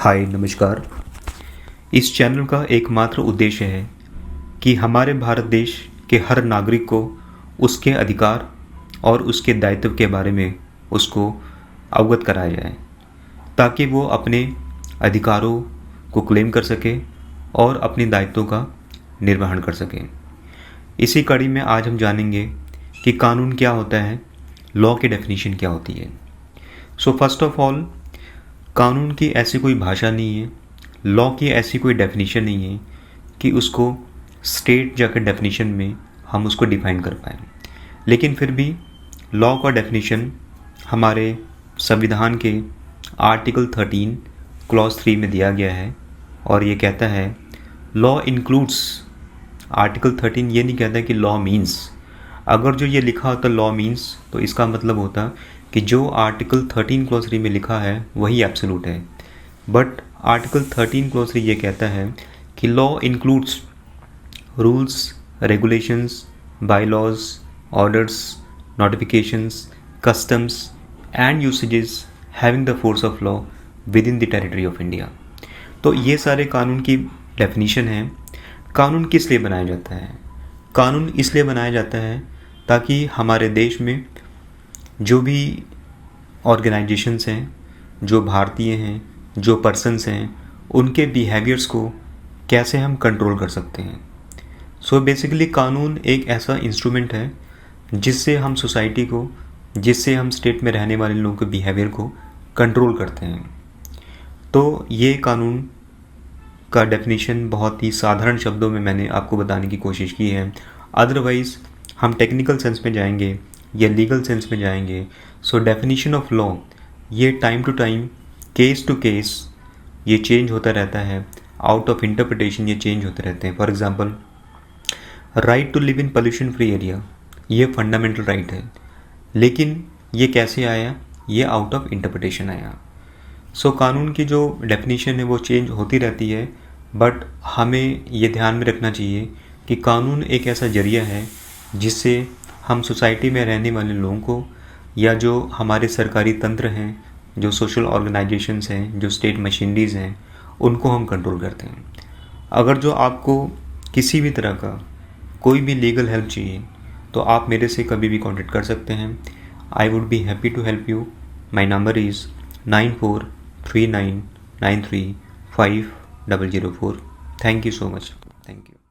हाय नमस्कार। इस चैनल का एकमात्र उद्देश्य है कि हमारे भारत देश के हर नागरिक को उसके अधिकार और उसके दायित्व के बारे में उसको अवगत कराया जाए ताकि वो अपने अधिकारों को क्लेम कर सके और अपने दायित्वों का निर्वहन कर सके। इसी कड़ी में आज हम जानेंगे कि कानून क्या होता है, लॉ की डेफिनेशन क्या होती है। सो फर्स्ट ऑफ ऑल, कानून की ऐसी कोई भाषा नहीं है, लॉ की ऐसी कोई डेफिनेशन नहीं है कि उसको स्टेट जाकर डेफिनेशन में हम उसको डिफाइन कर पाएँ। लेकिन फिर भी लॉ का डेफिनेशन हमारे संविधान के आर्टिकल 13 क्लॉज 3 में दिया गया है और ये कहता है लॉ इंक्लूड्स। आर्टिकल 13 ये नहीं कहता कि लॉ मीन्स। अगर जो ये लिखा होता लॉ मीन्स तो इसका मतलब होता कि जो आर्टिकल 13 क्लॉज 3 में लिखा है वही एब्सोल्यूट है। बट आर्टिकल 13 क्लॉज 3 ये कहता है कि law includes rules, regulations, bylaws, orders, notifications, customs and usages having the force of law with in the territory of India. तो ये सारे कानून की डेफिनेशन है। कानून किस लिए बनाया जाता है? कानून इसलिए बनाया जाता है ताकि हमारे देश में जो भी ऑर्गेनाइजेशंस हैं, जो भारतीय हैं, जो पर्सन्स हैं, उनके बिहेवियर्स को कैसे हम कंट्रोल कर सकते हैं। सो बेसिकली कानून एक ऐसा इंस्ट्रूमेंट है जिससे हम सोसाइटी को, जिससे हम स्टेट में रहने वाले लोगों के बिहेवियर को कंट्रोल करते हैं। तो ये कानून का डेफिनेशन बहुत ही साधारण शब्दों में मैंने आपको बताने की कोशिश की है। अदरवाइज़ हम टेक्निकल सेंस में जाएंगे या लीगल सेंस में जाएंगे। सो डेफिनेशन ऑफ लॉ ये time to time, case to case ये चेंज होता रहता है। आउट ऑफ इंटरप्रिटेशन ये चेंज होते रहते हैं। For example, right to live in pollution free area ये फंडामेंटल राइट है, लेकिन ये कैसे आया? ये आउट ऑफ इंटरप्रिटेशन आया। सो कानून की जो डेफिनेशन है वो चेंज होती रहती है, बट हमें ये ध्यान में रखना चाहिए कि कानून एक ऐसा जरिया है जिससे हम सोसाइटी में रहने वाले लोगों को या जो हमारे सरकारी तंत्र हैं, जो सोशल ऑर्गेनाइजेशंस हैं, जो स्टेट मशीनरीज़ हैं, उनको हम कंट्रोल करते हैं। अगर जो आपको किसी भी तरह का कोई भी लीगल हेल्प चाहिए तो आप मेरे से कभी भी कांटेक्ट कर सकते हैं। I would be happy to help you. My number is 9439935004। Thank you so much. Thank you.